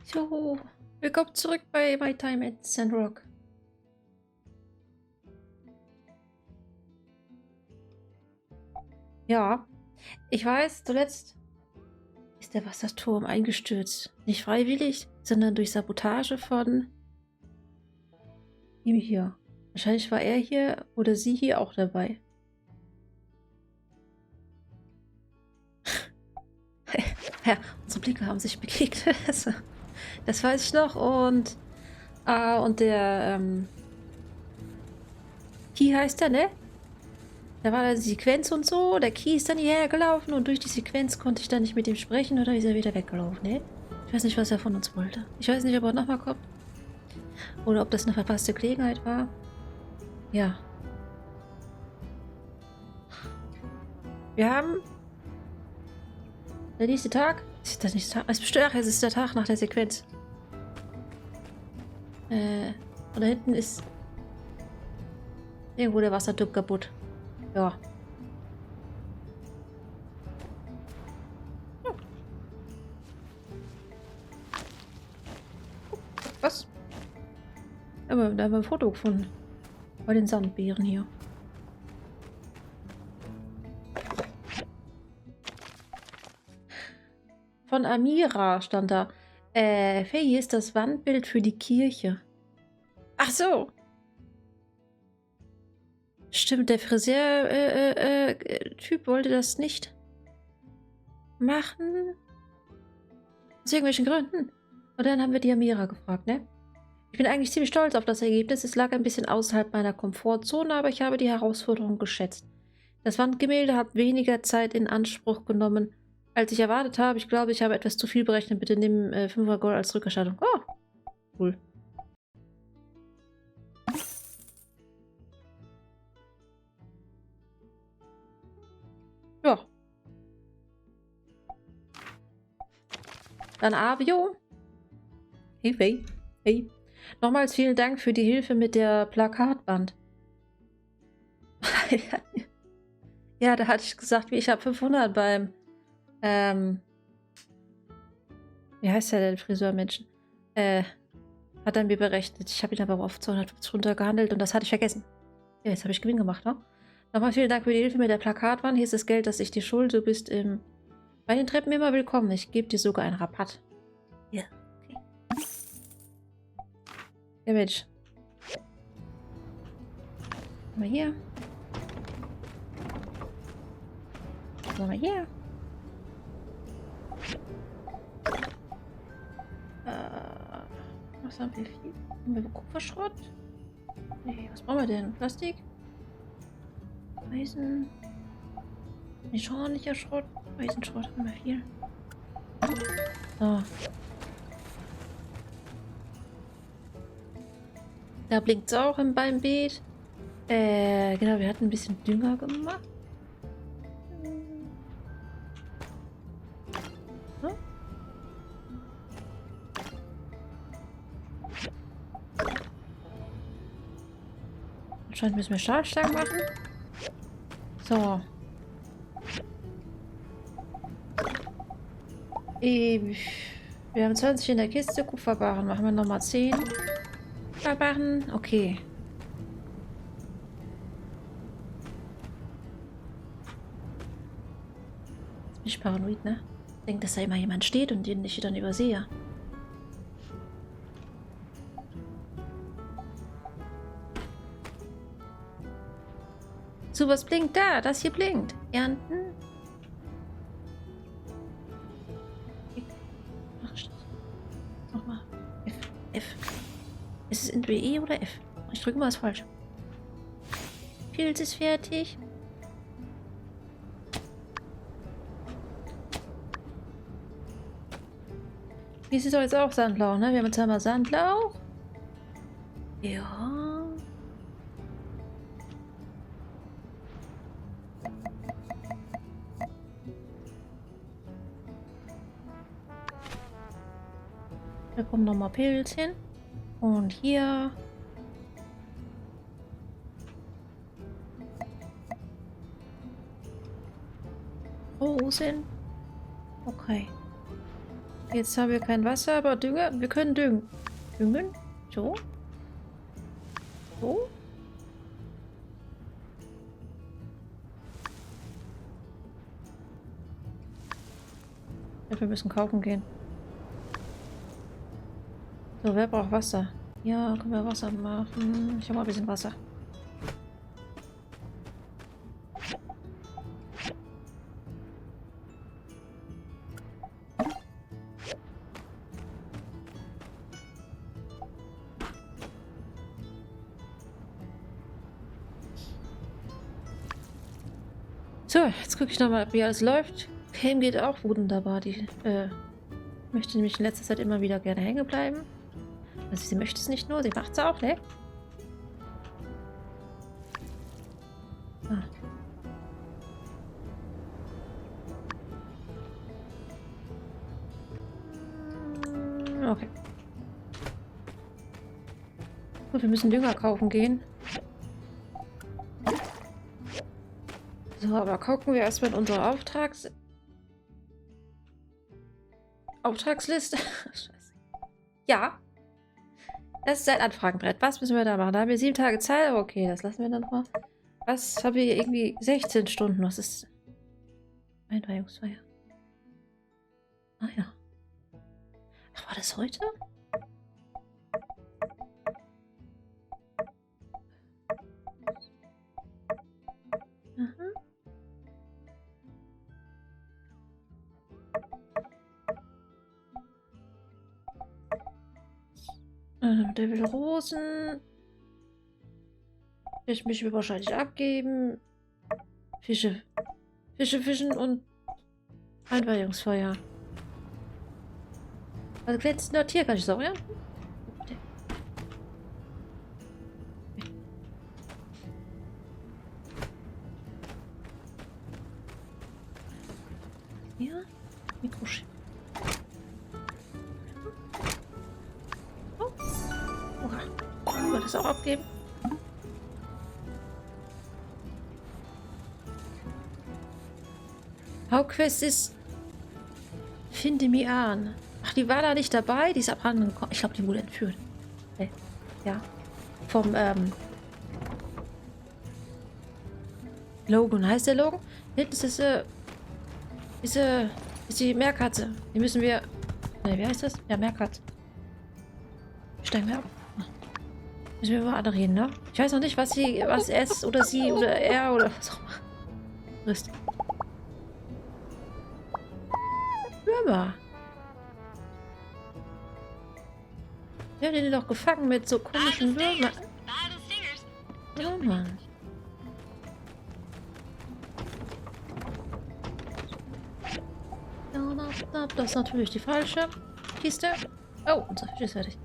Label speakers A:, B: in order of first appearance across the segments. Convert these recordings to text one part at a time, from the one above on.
A: So, willkommen zurück bei My Time at Sandrock. Ja, ich weiß, zuletzt ist der Wasserturm eingestürzt. Nicht freiwillig, sondern durch Sabotage von ihm hier. Wahrscheinlich war er hier oder sie hier auch dabei. Ja, unsere Blicke haben sich begegnet. Das weiß ich noch. Und der Key heißt er, ne? Da war da die Sequenz und so. Der Key ist dann hierher gelaufen und durch die Sequenz konnte ich dann nicht mit ihm sprechen oder ist er wieder weggelaufen, ne? Ich weiß nicht, was er von uns wollte. Ich weiß nicht, ob er nochmal kommt. Oder ob das eine verpasste Gelegenheit war. Ja. Wir haben... Der nächste Tag? Ist das nicht der Tag? Es bestimmt, ach, es ist der Tag nach der Sequenz. Und da hinten ist... Irgendwo der Wasserturm kaputt. Ja. Was? Aber da haben wir ein Foto gefunden. Bei den Sandbeeren hier. Von Amira stand da. Hier ist das Wandbild für die Kirche. Ach so. Stimmt, der Friseur-Typ wollte das nicht machen. Aus irgendwelchen Gründen. Und dann haben wir die Amira gefragt, ne? Ich bin eigentlich ziemlich stolz auf das Ergebnis. Es lag ein bisschen außerhalb meiner Komfortzone, aber ich habe die Herausforderung geschätzt. Das Wandgemälde hat weniger Zeit in Anspruch genommen, als ich erwartet habe. Ich glaube, ich habe etwas zu viel berechnet. Bitte nimm 500 Gold als Rückerstattung. Oh, cool. Ja. Dann Avio. Hey, hey, hey. Nochmals vielen Dank für die Hilfe mit der Plakatwand. Ja, da hatte ich gesagt, ich habe 500 beim, wie heißt der denn, Friseurmenschen? Hat er mir berechnet. Ich habe ihn aber auf 250 runtergehandelt und das hatte ich vergessen. Ja, jetzt habe ich Gewinn gemacht, ne? Nochmal vielen Dank für die Hilfe mit der Plakatwand. Hier ist das Geld, das ich dir schulde. Du bist bei den Treppen immer willkommen. Ich gebe dir sogar einen Rabatt. Ja, okay. Ja, Mensch. Mal hier. Mal hier. Was haben wir viel? Haben wir Kupferschrott? Nee, was brauchen wir denn? Plastik? Eisen. Nicht ordentlicher Schrott. Eisenschrott haben wir viel. So. Da blinkt es auch beim Beet. Genau, wir hatten ein bisschen Dünger gemacht. So. Anscheinend müssen wir Stahlstangen machen. So. Wir haben 20 in der Kiste. Kupferbarren machen wir nochmal 10. Kupferbarren, okay. Jetzt bin ich paranoid, ne? Ich denke, dass da immer jemand steht und den ich dann übersehe. So, was blinkt da? Das hier blinkt. Ernten. Nochmal. F. F. Ist es entweder E oder F? Ich drücke mal was falsch. Pilz ist fertig. Hier ist doch jetzt auch Sandlauch, ne? Wir haben jetzt einmal Sandlauch. Ja. Da kommt nochmal Pilz hin. Und hier. Rosen. Okay. Jetzt haben wir kein Wasser, aber Dünger. Wir können düngen. Düngen? So? So? Ja, wir müssen kaufen gehen. So, wer braucht Wasser? Ja, können wir Wasser machen. Ich habe mal ein bisschen Wasser. So, jetzt gucke ich nochmal, wie alles läuft. Cam geht auch wunderbar. Die möchte nämlich in letzter Zeit immer wieder gerne hängen bleiben. Also sie möchte es nicht nur, sie macht es auch, ne? Ah. Okay. Gut, wir müssen Dünger kaufen gehen. So, aber gucken wir erstmal in unsere Auftragsliste. Scheiße. Ja. Das ist ein Anfragenbrett. Was müssen wir da machen? Da haben wir 7 Tage Zeit. Okay, das lassen wir dann mal. Was haben wir hier irgendwie 16 Stunden? Was ist Einweihungsfeier? Ah ja. Ach, war das heute? Mhm. Der will Rosen. Ich mich wahrscheinlich abgeben. Fische. Fische fischen und Einweihungsfeuer. Also glänzender Tier kann ich sagen, ja? Ja, Mikrochip. Oh. Oha. Können wir das auch abgeben? Hauptquest ist finde mich an. Ach, die war da nicht dabei? Die ist abhanden gekommen. Ich glaube, die wurde entführt. Okay. Ja. Vom Logan. Heißt der Logan? Hinten ist ist die Meerkatze. Die müssen wir. Ne, wie heißt das? Ja, Meerkatze. Steigen wir ab. Müssen wir über andere reden, ne? Ich weiß noch nicht, was es oder sie oder er oder was auch immer ist. Würmer. Ja, den doch gefangen mit so komischen Würmern. Oh Mann. Das ist natürlich die falsche Kiste. Oh, unser Fisch ist fertig.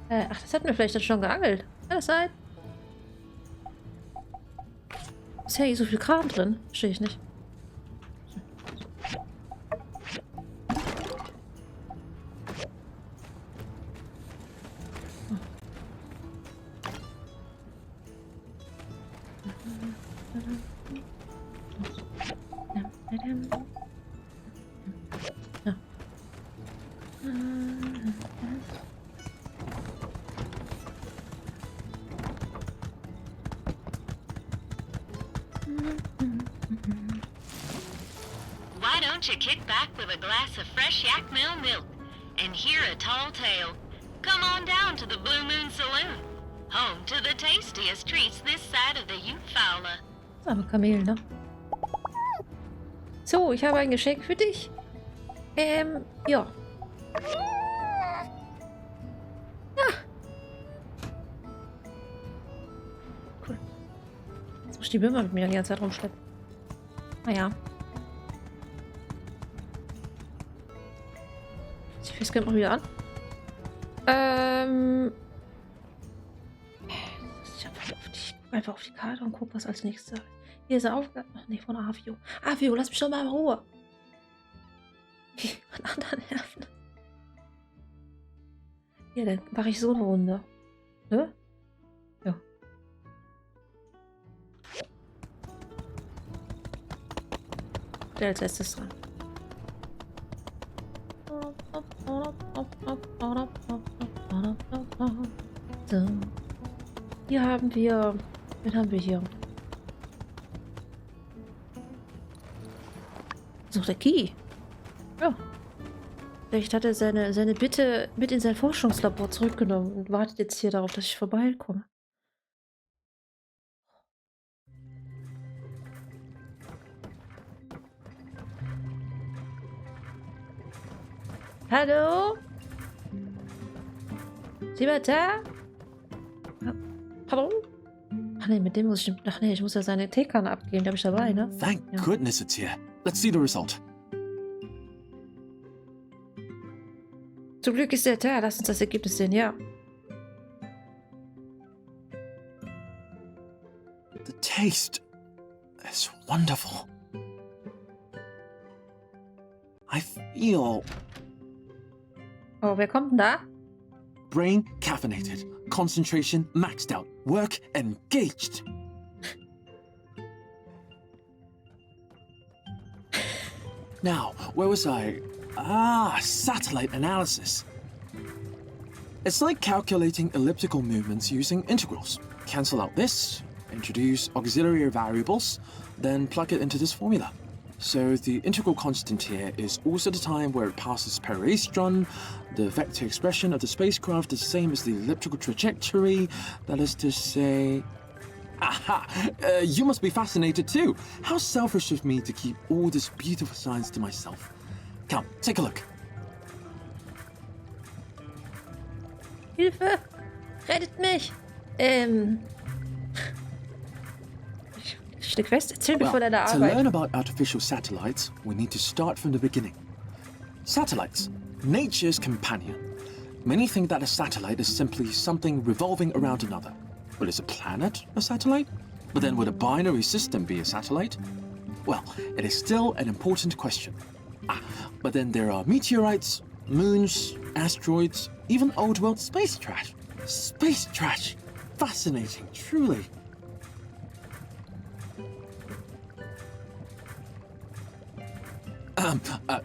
A: Ach, das hatten wir vielleicht schon geangelt. Kann das sein? Ist ja hier so viel Kram drin. Verstehe ich nicht.
B: Why don't you kick back with a glass of fresh yak mill milk and hear a tall tale? Come on down to the Blue Moon Saloon, home to the tastiest treats this side of the Youthfowler.
A: Aber Kamel, ne? So, ich habe ein Geschenk für dich. Ja. Cool. Jetzt muss ich die Würmer mit mir die ganze Zeit rumschleppen. Naja. Ich festgebe mal wieder an. Ich einfach auf die Karte und gucke, was als nächstes. Hier ist eine Aufgabe. Ach nee, von Avio. Avio, lass mich doch mal in Ruhe. Von anderen nerven. Ja, dann mache ich so eine Runde. Ne? Ja. Der als letztes dran. So. Hier haben wir... Wen haben wir hier? So, der Key. Ja. Vielleicht hat er seine Bitte mit in sein Forschungslabor zurückgenommen und wartet jetzt hier darauf, dass ich vorbeikomme. Hallo? Ist jemand da? Hallo? Ach nee, mit dem muss ich... Ach nee, ich muss ja seine Teekanne abgeben, die habe ich dabei, ne?
C: Thank
A: Ja.
C: goodness it's here. Let's see the result.
A: Zum Glück ist er da. Lass uns das Ergebnis sehen, ja.
C: The taste is wonderful. I feel
A: Oh, wer kommt denn da?
C: brain caffeinated, concentration maxed out, work engaged. Now, where was I? Ah, satellite analysis. It's like calculating elliptical movements using integrals. Cancel out this, introduce auxiliary variables, then plug it into this formula. So the integral constant here is also the time where it passes periastron. The vector expression of the spacecraft is the same as the elliptical trajectory. That is to say... Aha! You must be fascinated too. How selfish of me to keep all this beautiful science to myself. Come, take a look.
A: Hilfe! Rettet mich! Eine Quest? Erzähl mir von deiner
C: to learn
A: Arbeit.
C: about artificial satellites, we need to start from the beginning. Satellites, nature's companion. Many think that a satellite is simply something revolving around another. But is a planet a satellite? But then would a binary system be a satellite? Well, it is still an important question. But then there are meteorites, moons, asteroids, even old world space trash. Space trash! Fascinating, truly.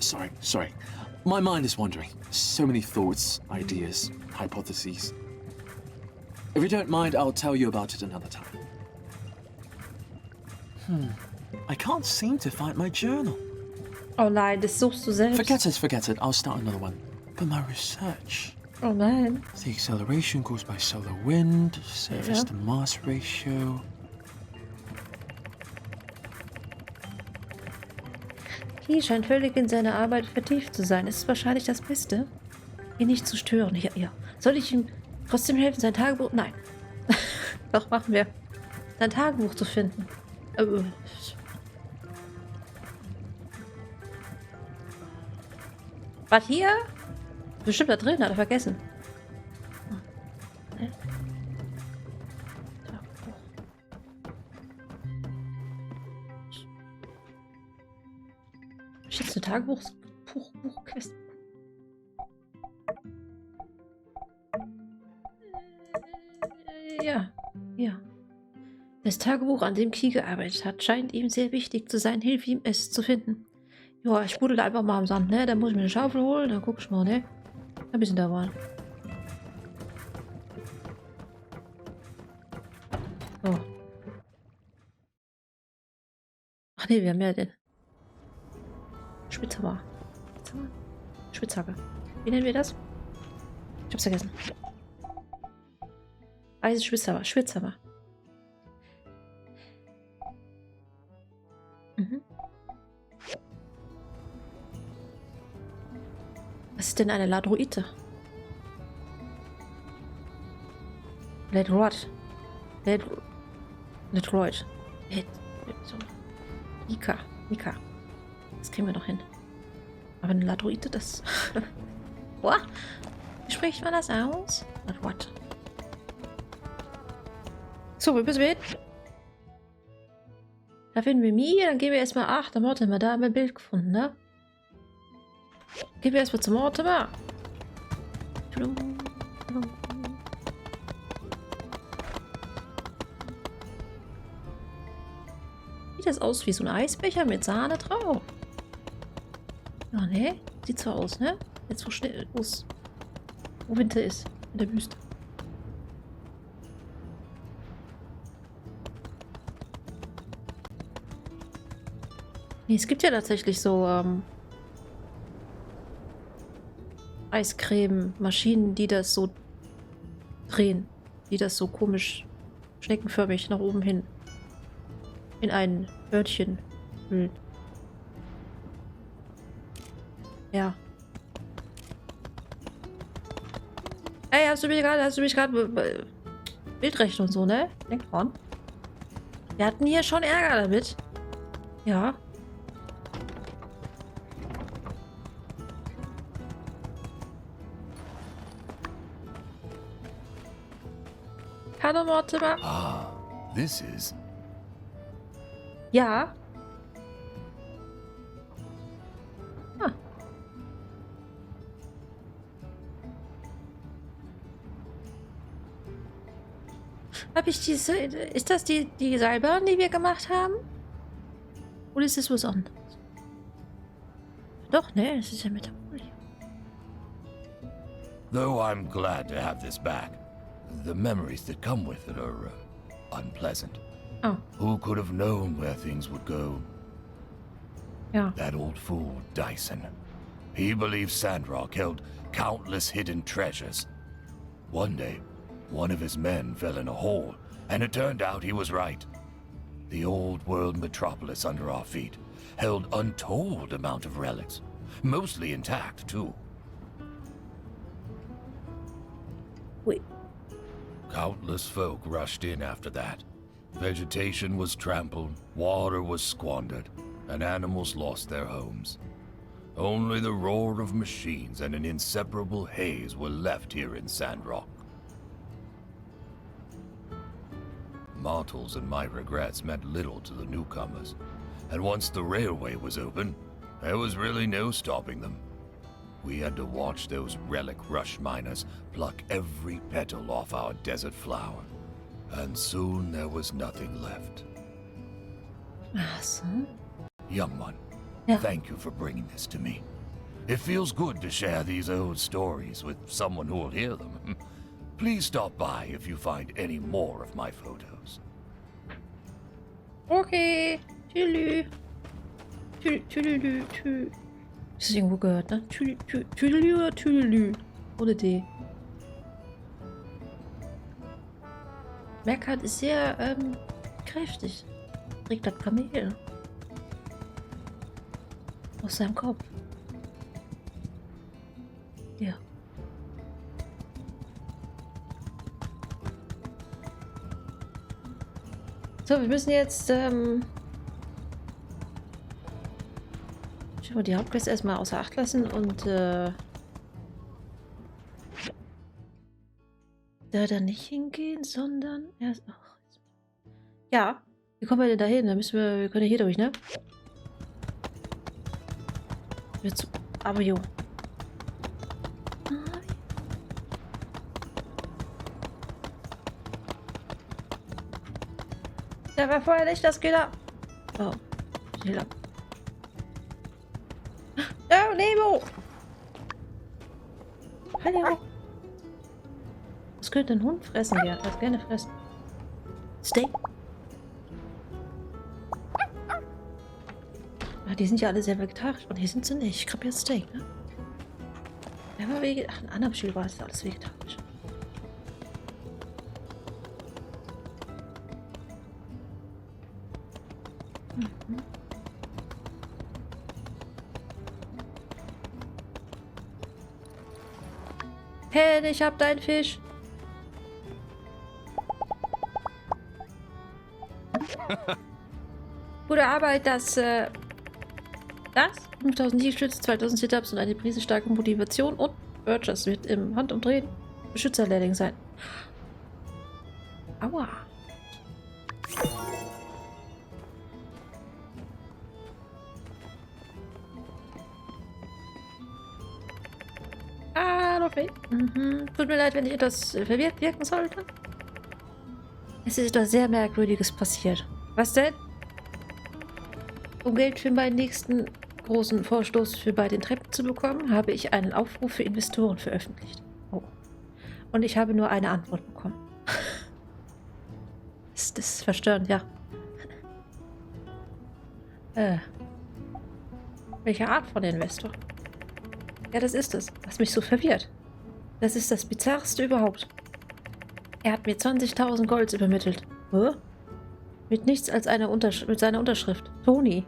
C: Sorry. My mind is wandering. So many thoughts, ideas, hypotheses. If you don't mind, I'll tell you about it another time. I can't seem to find my journal.
A: Oh nein, das suchst du selbst.
C: Forget it. I'll start another one. But my research.
A: Oh nein.
C: The acceleration caused by solar wind, surface
A: Ja.
C: to mass ratio.
A: Key scheint völlig in seiner Arbeit vertieft zu sein. Es ist wahrscheinlich das Beste, ihn nicht zu stören. Hier. Soll ich ihm trotzdem helfen, sein Tagebuch... Nein. Doch, machen wir. Sein Tagebuch zu finden. Was hier? Bestimmt da drin, hat er vergessen. Tagebuch. Steht eine Tagebuchquest. Ja. Das Tagebuch, an dem Key gearbeitet hat, scheint ihm sehr wichtig zu sein. Hilf ihm, es zu finden. Ja, ich buddel einfach mal am Sand, ne? Dann muss ich mir eine Schaufel holen, dann guck ich mal, ne? Ein bisschen dauern. So. Ach ne, wir haben ja den Spitzhammer. Spitzhacke. Wie nennen wir das? Ich hab's vergessen. Eisenspitzhammer. Spitzhammer. Was ist denn eine Ladroite? Ladroid. Mika. Das kriegen wir noch hin. Aber eine Ladroite, das... What? Wie spricht man das aus? Ladroid. So, wir müssen hin. Da finden wir Mi, dann gehen wir erstmal... Ach, da Mortimer, da haben wir ein Bild gefunden, ne? Gehen wir erstmal zum Mortimer. Sieht das aus wie so ein Eisbecher mit Sahne drauf? Ja, ne? Sieht so aus, ne? Jetzt wo schnell, wo Winter ist. In der Wüste. Nee, es gibt ja tatsächlich so Eiscreme-Maschinen, die das so drehen. Die das so komisch schneckenförmig nach oben hin in ein Hörnchen füllen. Ja. Ey, hast du mich gerade Bildrecht und so, ne? Denk dran. Wir hatten hier schon Ärger damit. Ja. Zimmer.
D: Ah, this is...
A: Ja. Ah. Habe ich diese... Ist das die Seilbahn, die wir gemacht haben? Oder ist das was anderes? Doch, ne? Es ist ja mit der Folie.
D: Though I'm glad to have this back, the memories that come with it are unpleasant.
A: Oh.
D: Who could have known where things would go?
A: Ja.
D: That old fool, Dyson. He believed Sandrock held countless hidden treasures. One day, one of his men fell in a hole, and it turned out he was right. The old world metropolis under our feet held untold amount of relics, mostly intact, too.
A: Wait.
D: Countless folk rushed in after that. Vegetation was trampled, water was squandered, and animals lost their homes. Only the roar of machines and an inseparable haze were left here in Sandrock. Mortals and my regrets meant little to the newcomers, and once the railway was open, there was really no stopping them. We had to watch those relic rush miners pluck every petal off our desert flower. And soon there was nothing left.
A: Ach so.
D: Young one,
A: Yeah.
D: thank you for bringing this to me. It feels good to share these old stories with someone who will hear them. Please stop by if you find any more of my photos.
A: Okay. Tschüss. Tschüss. Das ist irgendwo gehört, ne? Tschüss oder Tschüss. Ohne D. Merkart ist sehr kräftig. Trägt das Kamel. Aus seinem Kopf. Ja. So, wir müssen jetzt die Hauptquest erstmal außer Acht lassen und da dann nicht hingehen, sondern erst. Ach, ja, wie kommen wir denn da hin? Da müssen wir können ja hier durch, ne? Jetzt, aber jo. Der war vorher nicht, das geht ab. Oh, hier lang. Oh, Nemo! Hallo! Was könnte ein Hund fressen? Ja, das gerne fressen. Steak? Ah, die sind ja alle sehr vegetarisch. Und hier sind sie nicht. Ich glaube jetzt Steak, ne? Wer war vegetarisch? Ach, in anderem Spiel war es alles vegetarisch. Mhm. Hey, ich hab deinen Fisch. Gute Arbeit, das 5000 Liegestütze, 2000 Sit-Ups und eine Prise starke Motivation und Burgess wird im Handumdrehen Beschützerlehrling sein. Aua. Tut mir leid, wenn ich etwas verwirrt wirken sollte. Es ist etwas sehr Merkwürdiges passiert. Was denn? Um Geld für meinen nächsten großen Vorstoß für bei den Treppen zu bekommen, habe ich einen Aufruf für Investoren veröffentlicht. Oh. Und ich habe nur eine Antwort bekommen. Das ist verstörend, ja. Welche Art von Investor? Ja, das ist es, was mich so verwirrt. Das ist das Bizarrste überhaupt. Er hat mir 20.000 Golds übermittelt. Hä? Mit nichts als mit seiner Unterschrift. Toni.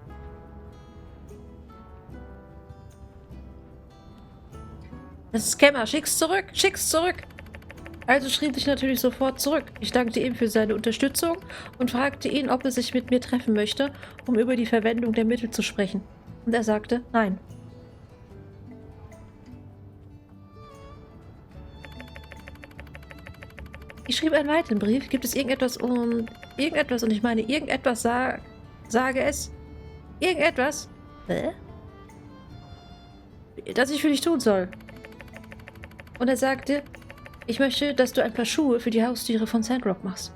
A: Das ist Scammer. Schick's zurück. Schick's zurück. Also schrieb ich natürlich sofort zurück. Ich dankte ihm für seine Unterstützung und fragte ihn, ob er sich mit mir treffen möchte, um über die Verwendung der Mittel zu sprechen. Und er sagte, nein. Ich schrieb einen weiteren Brief. Gibt es irgendetwas und ich meine irgendetwas sage es. Irgendetwas? Hä? Das ich für dich tun soll. Und er sagte, ich möchte, dass du ein paar Schuhe für die Haustiere von Sandrock machst.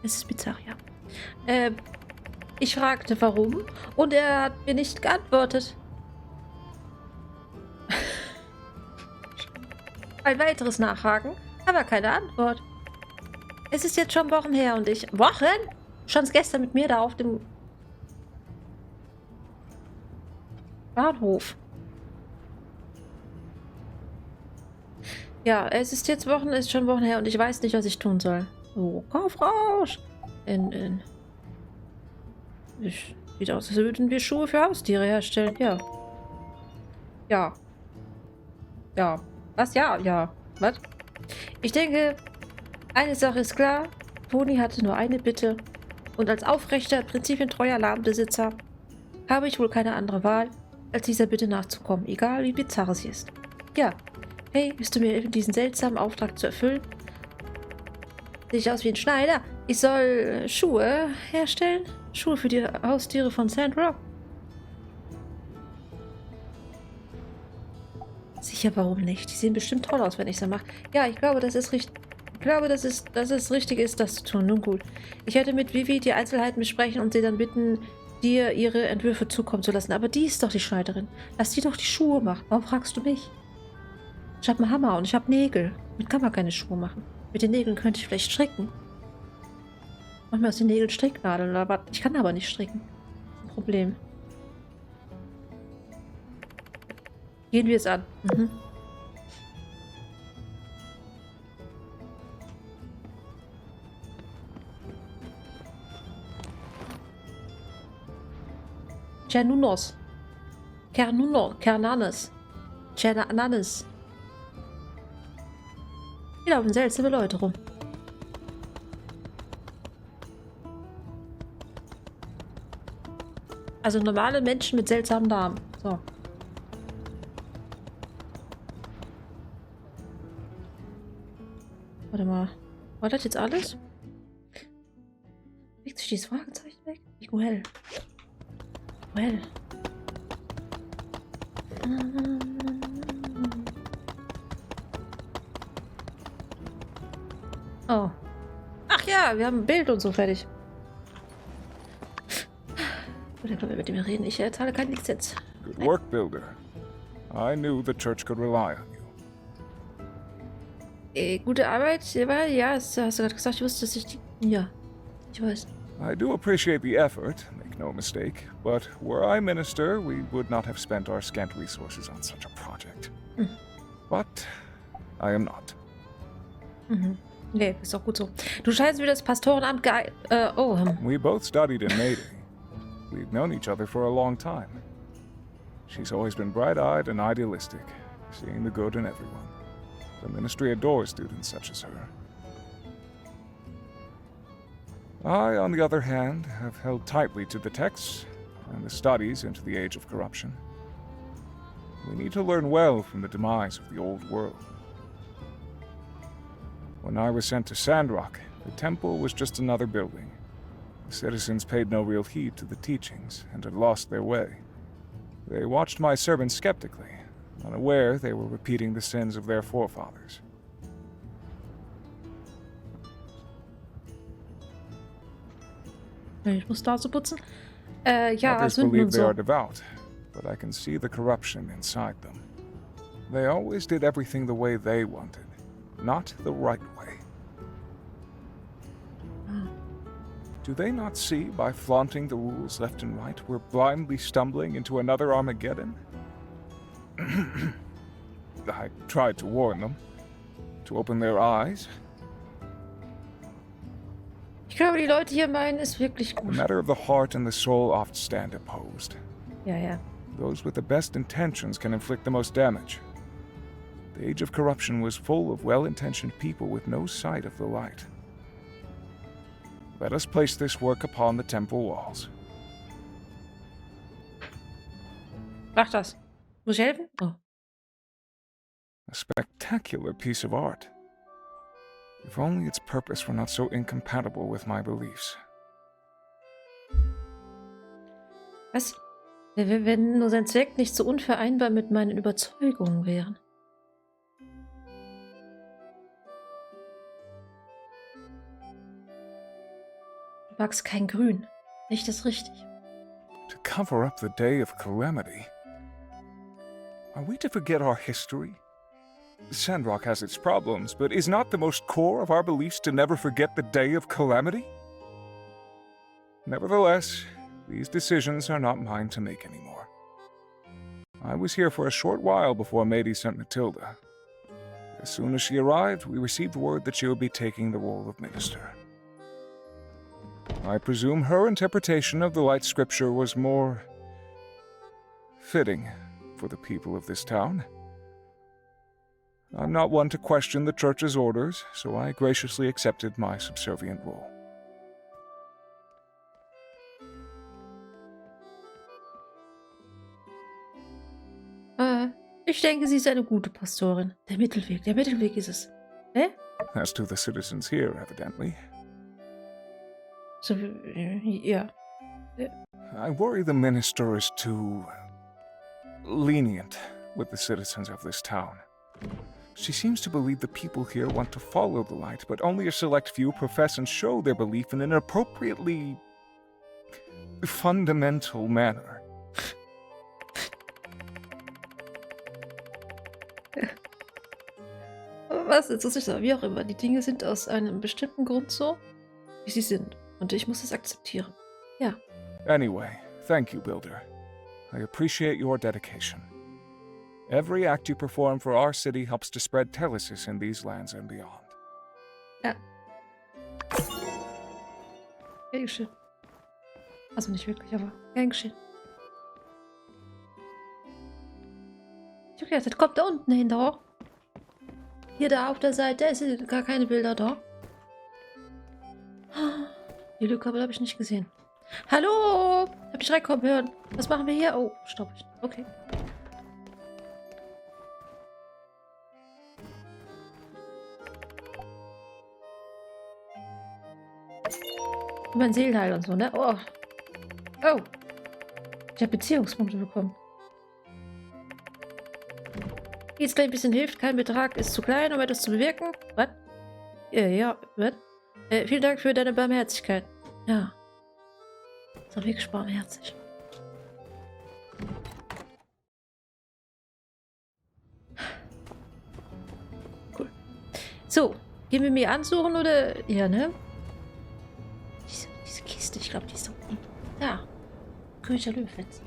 A: Es ist bizarr, ja. Ich fragte, warum, und er hat mir nicht geantwortet. Ein weiteres Nachhaken, aber keine Antwort. Es ist jetzt schon Wochen her und ich... Wochen? Schon gestern mit mir da auf dem Bahnhof. Ja, es ist schon Wochen her und ich weiß nicht, was ich tun soll. Oh, Kaufrausch! Sieht aus, als würden wir Schuhe für Haustiere herstellen. Ja. Ja. Ja. Was? Ja, ja. Was? Ich denke, eine Sache ist klar. Toni hatte nur eine Bitte. Und als aufrechter, prinzipientreuer Ladenbesitzer habe ich wohl keine andere Wahl, als dieser Bitte nachzukommen, egal wie bizarr sie ist. Ja. Hey, bist du mir diesen seltsamen Auftrag zu erfüllen? Sehe ich aus wie ein Schneider? Ich soll Schuhe herstellen? Schuhe für die Haustiere von Sandrock? Sicher, warum nicht? Die sehen bestimmt toll aus, wenn ich sie mache. Ja, ich glaube, dass es richtig ist, das zu tun. Nun gut. Ich werde mit Vivi die Einzelheiten besprechen und sie dann bitten, dir ihre Entwürfe zukommen zu lassen. Aber die ist doch die Schneiderin. Lass die doch die Schuhe machen. Warum fragst du mich? Ich habe einen Hammer und ich habe Nägel. Damit kann man keine Schuhe machen. Mit den Nägeln könnte ich vielleicht stricken. Mach mir aus den Nägeln Stricknadeln. Aber ich kann aber nicht stricken. Das ist ein Problem. Gehen wir es an. Mhm. Cernunos. Kernanes. Cernanes. Hier laufen seltsame Leute rum. Also normale Menschen mit seltsamen Namen. So. Warte mal. War das jetzt alles? Bewegt sich dieses Fragezeichen weg? Well. Well. Oh. Ach ja, wir haben ein Bild und so fertig. Oder können wir mit dem reden? Ich zahle keine Lizenz.
E: Good work, Builder. I knew the church could rely on you.
A: Gute Arbeit, ja, das hast du gerade gesagt. Ich wusste, dass ich die... Ja, ich weiß.
E: I do appreciate the effort, make no mistake, but were I minister, we would not have spent our scant resources on such a project.
A: Mhm.
E: But I am not.
A: Mhm. Nee, ist auch gut so. Du scheinst wie das Pastorenamt
E: We both studied in Mayday. We've known each other for a long time. She's always been bright-eyed and idealistic, seeing the good in everyone. The ministry adores students such as her. I, on the other hand, have held tightly to the texts and the studies into the age of corruption. We need to learn well from the demise of the old world. When I was sent to Sandrock, the temple was just another building. The citizens paid no real heed to the teachings and had lost their way. They watched my servants skeptically, unaware they were repeating the sins of their forefathers.
A: Ich muss da so putzen. Ja,
E: Others
A: Sünden
E: believe
A: und
E: they
A: so.
E: are devout, but I can see the corruption inside them. They always did everything the way they wanted, not the right way. Do they not see, by flaunting the rules left and right, we're blindly stumbling into another Armageddon? I tried to warn them, to open their eyes.
A: Ich glaube, die Leute hier meinen, ist wirklich
E: The
A: gut.
E: matter of the heart and the soul oft stand opposed.
A: Ja, ja.
E: Those with the best intentions can inflict the most damage. The age of corruption was full of well-intentioned people with no sight of the light. Let us place this work upon the temple walls.
A: Mach das. Muss ich helfen? Oh.
E: A spectacular piece of art. If only its purpose were not so incompatible with my beliefs.
A: Was? Wenn nur sein Zweck nicht so unvereinbar mit meinen Überzeugungen wären. Du magst kein Grün. Nicht das richtig.
E: To cover up the day of calamity. Are we to forget our history? Sandrock has its problems, but is not the most core of our beliefs to never forget the day of calamity? Nevertheless, these decisions are not mine to make anymore. I was here for a short while before Mady sent Matilda. As soon as she arrived, we received word that she would be taking the role of minister. I presume her interpretation of the Light Scripture was more fitting for the people of this town. I'm not one to question the Church's orders, so I graciously accepted my subservient role.
A: Ich denke, sie ist eine gute Pastorin. Der Mittelweg ist es. Hä?
E: As to the citizens here, evidently.
A: So, ja.
E: I worry the minister is too lenient with the citizens of this town. She seems to believe the people here want to follow the light, but only a select few profess and show their belief in an appropriately fundamental manner.
A: Was jetzt ist wie auch immer. Die Dinge sind aus einem bestimmten Grund so, wie sie sind. Und ich muss es akzeptieren. Ja.
E: Anyway, thank you, Builder. I appreciate your dedication. Every act you perform for our city helps to spread Telesis in these lands and beyond.
A: Ja. Gern geschehen. Also nicht wirklich, aber gern geschehen. Ich hab gedacht, das kommt da unten hin, da. Hier da auf der Seite, sind gar keine Bilder da. Die Lücke habe ich nicht gesehen. Hallo! Hab ich reinkommen hören. Was machen wir hier? Oh, stopp. Okay. Mein Seelenheil und so, ne? Oh. Oh. Ich habe Beziehungspunkte bekommen. Jetzt gleich ein bisschen hilft. Kein Betrag ist zu klein, um etwas zu bewirken. Was? Ja, was? Vielen Dank für deine Barmherzigkeit. Ja. Ist doch wirklich barmherzig. Cool. So, gehen wir mir ansuchen oder... Ja, ne? Diese Kiste, ich glaube, die ist da unten. Da. Königer Löwenfels.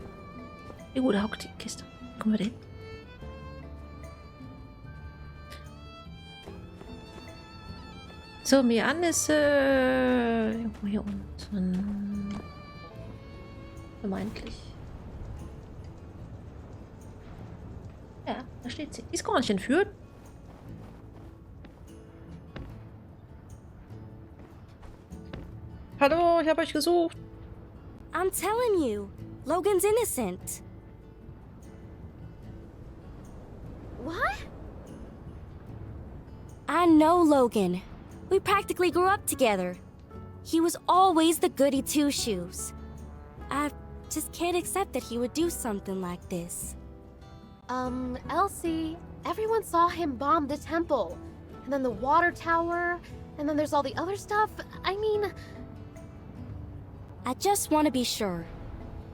A: Irgendwo, da hockt die Kiste. Kommen wir da hin? So, mir an ist irgendwo hier unten. Vermeintlich. Ja, da steht sie. Die ist gar nicht entführt. Hallo, ich habe euch gesucht.
F: I'm telling you, Logan's innocent.
B: What?
F: I know Logan. We practically grew up together. He was always the goody two-shoes. I just can't accept that he would do something like this.
G: Elsie, everyone saw him bomb the temple. And then the water tower. And then there's all the other stuff. I mean...
F: I just want to be sure.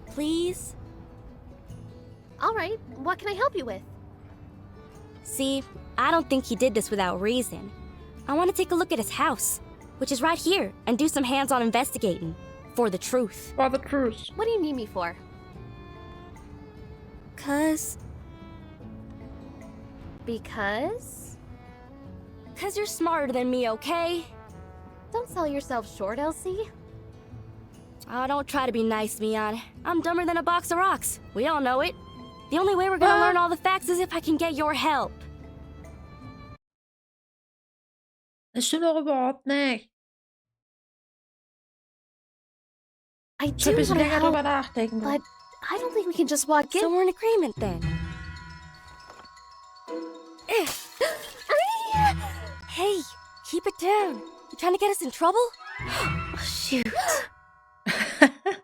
F: Please?
G: All right, what can I help you with?
F: See, I don't think he did this without reason. I want to take a look at his house, which is right here, and do some hands-on investigating. For the truth.
A: For the truth.
G: What do you need me for?
F: Cause you're smarter than me, okay?
G: Don't sell yourself short, Elsie.
F: Oh, don't try to be nice, Mian. I'm dumber than a box of rocks. We all know it. The only way we're gonna learn all the facts is if I can get your help.
A: Das stimmt doch überhaupt nicht.
G: I
A: Ich
G: do
A: soll ein
G: want
A: bisschen
G: to
A: länger drüber
G: help,
A: nachdenken.
G: but I don't think we can just walk in.
F: So we're in agreement then. Hey, keep it down. You trying to get us in trouble? Oh, shoot.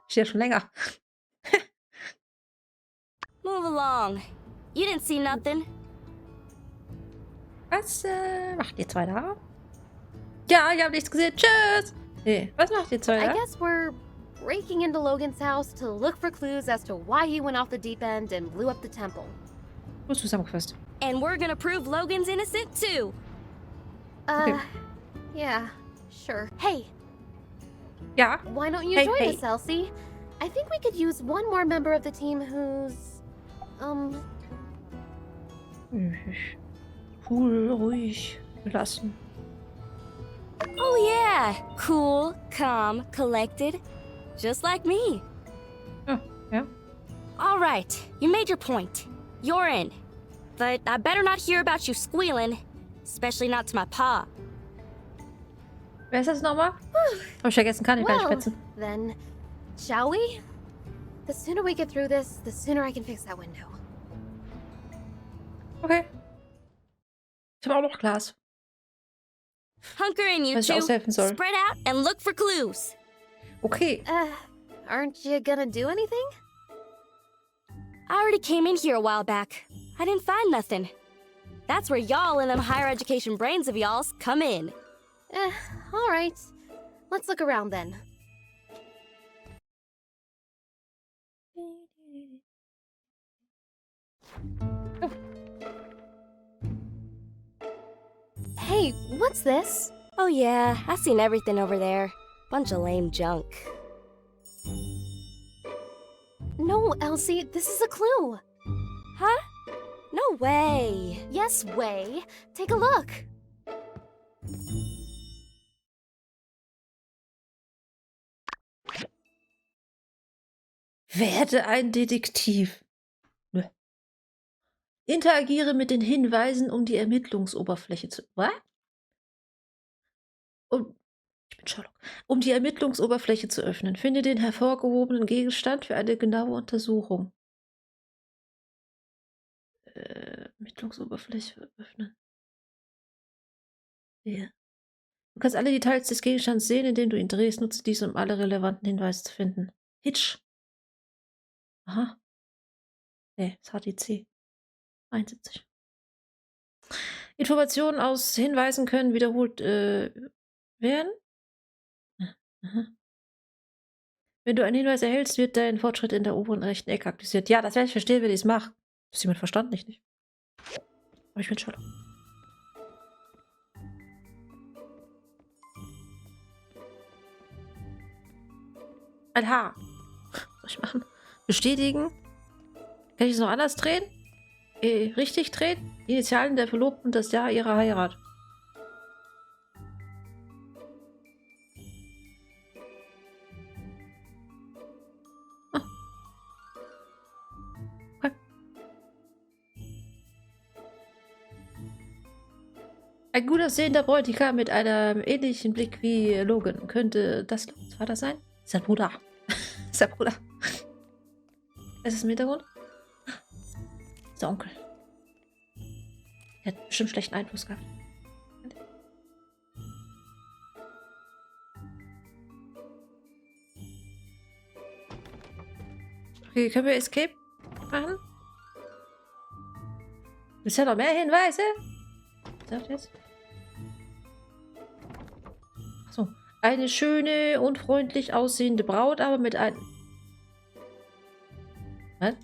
A: Ist ja schon länger.
F: Move along. You didn't see nothing.
A: Was macht ihr zwei da? Ja, ich habe nichts gesehen. Tschüss. Nee, was macht ihr zwei
G: I
A: da?
G: guess we're breaking into Logan's house to look for clues as to why he went off the deep end and blew up the temple.
A: Gut zusammengefasst.
F: And we're gonna prove Logan's innocent too.
A: Okay.
G: Yeah, sure. Hey,
A: Ja.
G: why don't you
A: Hey,
G: join
A: hey.
G: us, Elsie? I think we could use one more member of the team who's,
A: Cool, ruhig, gelassen.
F: Oh yeah, cool, calm, collected. Just like me.
A: Oh, ja.
F: All right, you made your point. You're in. But I better not hear about you squealing. Especially not to my pa.
A: Wer ist das nochmal? Hab ich vergessen, kann ich gar nicht
G: well,
A: fetzen.
G: then, shall we? The sooner we get through this, the sooner I can fix that window.
A: Okay. Ich habe auch noch Glas.
F: Hunker in, you
A: Was ich
F: two.
A: aushelfen soll.
F: Spread out and look for clues.
A: Okay.
G: Aren't you gonna do anything?
F: I already came in here a while back. I didn't find nothing. That's where y'all and them higher education brains of y'all's come in.
G: All right. Let's look around then. Hey, what's this?
F: Oh yeah, I seen everything over there. Bunch of lame junk.
G: No, Elsie, this is a clue.
F: Huh? No way.
G: Yes, way. Take a look.
A: Werde ein Detektiv. Nö. Interagiere mit den Hinweisen, um die Ermittlungsoberfläche zu... Was? Ich bin Sherlock. Um die Ermittlungsoberfläche zu öffnen, finde den hervorgehobenen Gegenstand für eine genaue Untersuchung. Ermittlungsoberfläche öffnen. Ja. Du kannst alle Details des Gegenstands sehen, indem du ihn drehst. Nutze dies, um alle relevanten Hinweise zu finden. Hitch. Aha. Nee, das HTC. 71. Informationen aus Hinweisen können wiederholt werden. Aha. Wenn du einen Hinweis erhältst, wird dein Fortschritt in der oberen rechten Ecke aktualisiert. Ja, das werde ich verstehen, wenn ich es mache. Das ist jemand verstanden, nicht. Aber ich bin schon. Ein Haar. Was soll ich machen? Bestätigen. Kann ich es noch anders drehen? Richtig drehen? Die Initialen der Verlobten und das Jahr ihrer Heirat. Ein gut aussehender Bräutigam mit einem ähnlichen Blick wie Logan. Könnte das Logans Vater sein? Sein Bruder. Sein Bruder. Ist es im Hintergrund? Der Onkel. Der hat bestimmt schlechten Einfluss gehabt. Okay, können wir Escape machen? Ist ja noch mehr Hinweise? Was sagt jetzt? Achso. Eine schöne und freundlich aussehende Braut, aber mit einem... Was?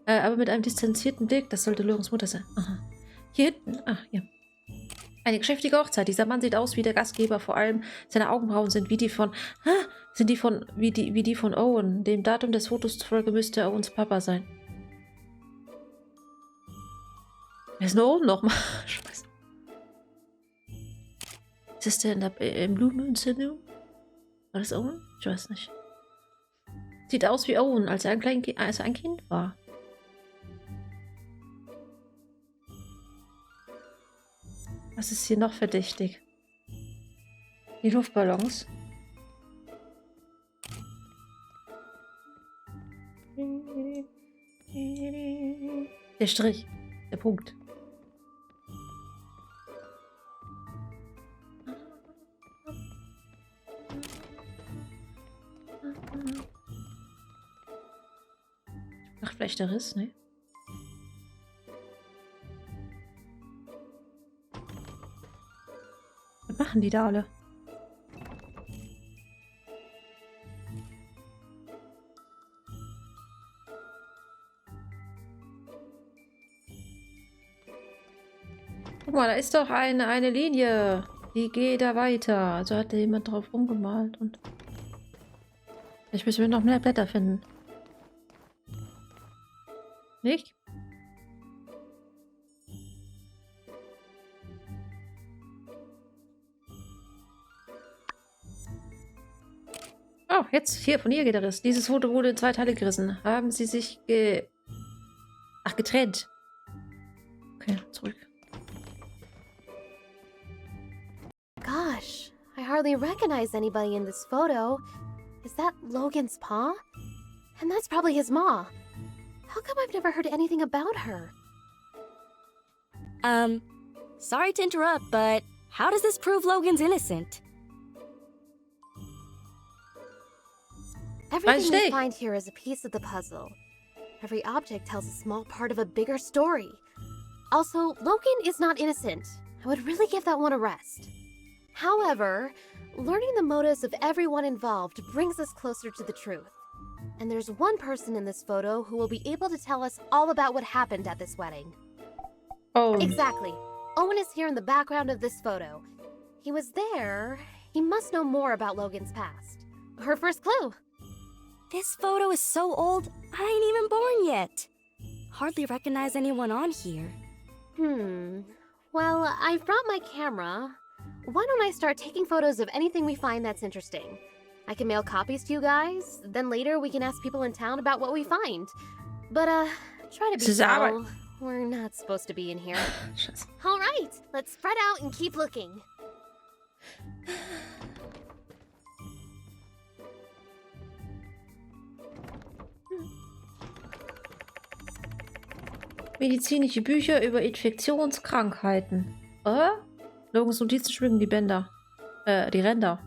A: Aber mit einem distanzierten Blick. Das sollte Lorens Mutter sein. Aha. Hier hinten. Ach, hier. Eine geschäftige Hochzeit. Dieser Mann sieht aus wie der Gastgeber. Vor allem seine Augenbrauen sind wie die von... wie die von Owen. Dem Datum des Fotos zufolge müsste Owens Papa sein. Wer ist denn Owen nochmal? Scheiße. Ist das der im Blue Moon Syndrome? War das Owen? Ich weiß nicht. Sieht aus wie Owen, als er ein Kind war. Was ist hier noch verdächtig? Die Luftballons. Der Strich. Der Punkt. Ach, vielleicht der Riss, ne? Was machen die da alle? Guck mal, da ist doch eine Linie. Die geht da weiter. Also hat da jemand drauf rumgemalt und... Ich müssen wir noch mehr Blätter finden. Nicht? Oh, jetzt hier, von ihr geht der Riss. Dieses Foto wurde in 2 Teile gerissen. Haben sie sich getrennt. Okay, zurück.
G: Gosh, I hardly recognize anybody in this photo. Is that Logan's pa? And that's probably his ma. How come I've never heard anything about her?
F: Sorry to interrupt, but how does this prove Logan's innocent?
G: Everything we find here is a piece of the puzzle. Every object tells a small part of a bigger story. Also, Logan is not innocent. I would really give that one a rest. However, learning the motives of everyone involved brings us closer to the truth. And there's one person in this photo who will be able to tell us all about what happened at this wedding.
A: Oh.
G: Exactly. Owen is here in the background of this photo. He was there. He must know more about Logan's past. Her first clue.
F: This photo is so old, I ain't even born yet. Hardly recognize anyone on here.
G: Well, I've brought my camera. Why don't I start taking photos of anything we find that's interesting? I can mail copies to you guys, then later we can ask people in town about what we find. But, try to be still. We're not supposed to be in here. Alright, let's spread out and keep looking.
A: Medizinische Bücher über Infektionskrankheiten. Logans Notizen schmücken die Bänder. Die Ränder.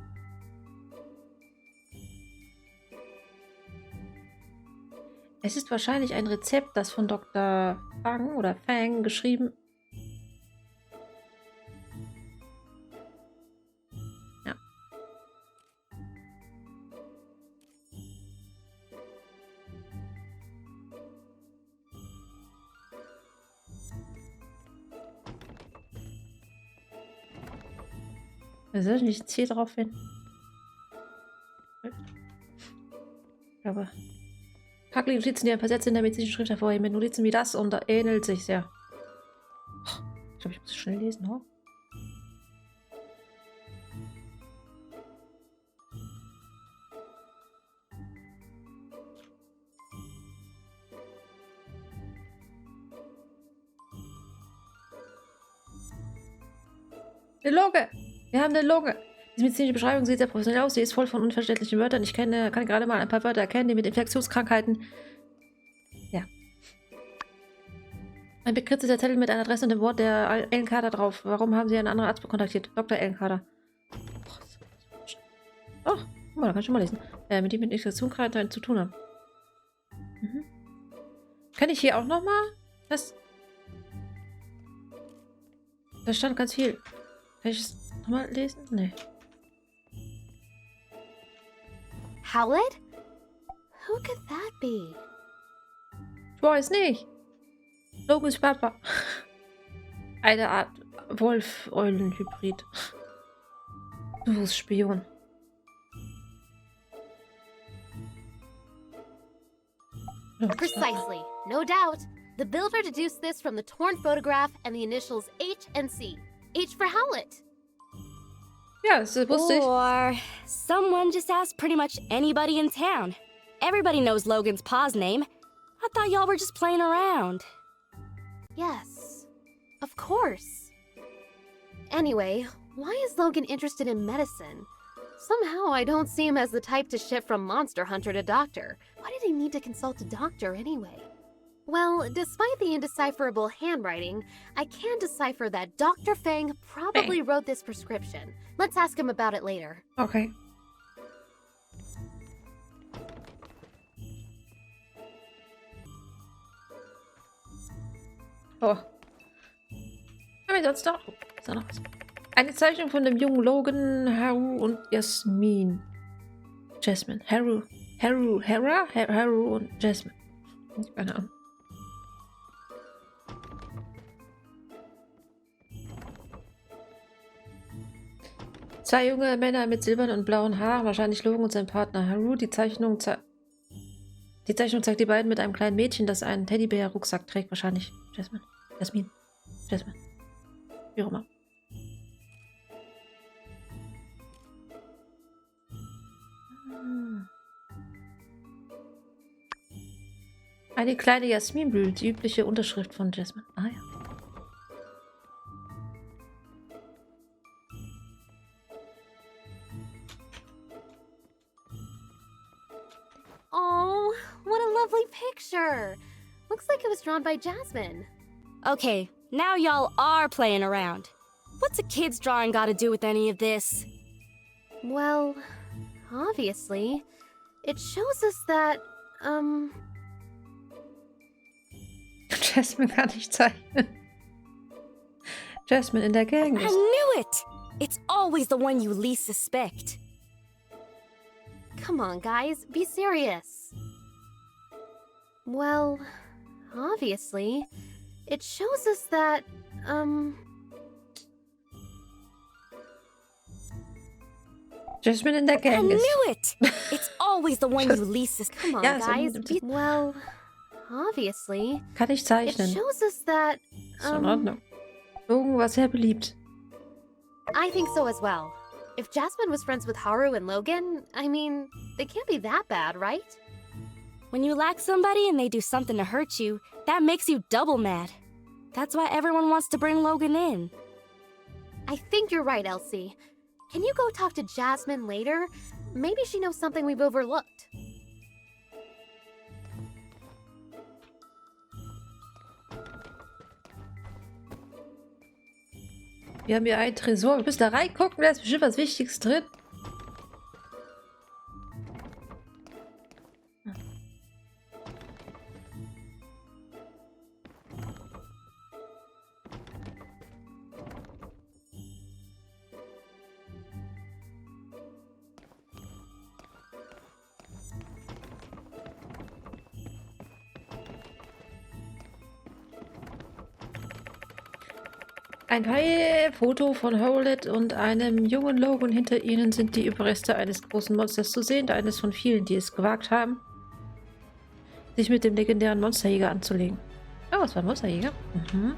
A: Es ist wahrscheinlich ein Rezept, das von Dr. Fang oder Fang geschrieben. Ja. Was soll ich nicht jetzt hier drauf hin? Aber packe die Notizen, die ein paar Sätze in der medizinischen Schrift hervorheben. Mit Notizen wie das und da ähnelt sich sehr. Ich glaube, ich muss schnell lesen, oder? Eine Lunge! Wir haben eine Lunge! Die medizinische Beschreibung sieht sehr professionell aus. Sie ist voll von unverständlichen Wörtern. Ich kann gerade mal ein paar Wörter erkennen, die mit Infektionskrankheiten... Ja. Ein bekritzelter Zettel mit einer Adresse und dem Wort der Ellenkader drauf. Warum haben Sie einen anderen Arzt kontaktiert? Dr. Ellenkader. Oh, guck mal, da kann ich schon mal lesen. Mit dem mit Infektionskrankheiten zu tun haben. Kann ich hier auch nochmal? Das... Da stand ganz viel. Kann ich es nochmal lesen? Nee.
G: Howlet? Who could that be?
A: Ich weiß nicht. Logans Papa. Eine Art Wolf-Eulen-Hybrid. Spion.
G: Precisely. No doubt. The builder deduced this from the torn photograph and the initials H and C. H for Howlet.
A: Ja, das wusste ich.
F: Or someone just asked pretty much anybody in town. Everybody knows Logan's pa's name. I thought y'all were just playing around.
G: Yes, of course. Anyway, why is Logan interested in medicine? Somehow I don't see him as the type to shift from monster hunter to doctor. Why did he need to consult a doctor anyway? Well, despite the indecipherable handwriting, I can decipher that Dr. Fang probably wrote this prescription. Let's ask him about it later.
A: Okay. Oh. Haben wir sonst noch? Ist da noch was? Eine Zeichnung von dem jungen Logan, Haru und Jasmin. Jasmine. Haru und Jasmine. Keine Ahnung. Zwei junge Männer mit silbernen und blauen Haaren, wahrscheinlich Logan und sein Partner Haru. Die Zeichnung zeigt die beiden mit einem kleinen Mädchen, das einen Teddybär-Rucksack trägt. Wahrscheinlich Jasmine. Wie auch immer. Eine kleine Jasminblüte, die übliche Unterschrift von Jasmine. Ah ja.
G: Oh, what a lovely picture. Looks like it was drawn by Jasmine.
F: Okay, now y'all are playing around. What's a kid's drawing got to do with any of this?
G: Well, obviously, it shows us that,
A: Jasmine kann nicht zeichnen. Jasmine in der Gang
F: I
A: ist.
F: knew it! It's always the one you least suspect.
G: Come on, guys, be serious. Well, obviously, it shows us that,
A: Jasmine in der
F: I
A: Gang ist.
F: knew it! It's always the one you least suspect.
G: Come on,
A: Ja,
G: guys,
A: so-
G: be... Well, obviously,
A: Kann ich
G: it
A: zeichnen.
G: shows us that,
A: Ist in Ordnung. Logan war sehr beliebt.
G: I think so as well. If Jasmine was friends with Haru and Logan, I mean, they can't be that bad, right?
F: When you like somebody and they do something to hurt you, that makes you double mad. That's why everyone wants to bring Logan in.
G: I think you're right, Elsie. Can you go talk to Jasmine later? Maybe she knows something we've overlooked.
A: Wir haben hier einen Tresor. Wir müssen da reingucken, da ist bestimmt was Wichtiges drin. Ein Foto von Howlett und einem jungen Logan. Hinter ihnen sind die Überreste eines großen Monsters zu sehen. Eines von vielen, die es gewagt haben, sich mit dem legendären Monsterjäger anzulegen. Oh, es war ein Monsterjäger. Mhm.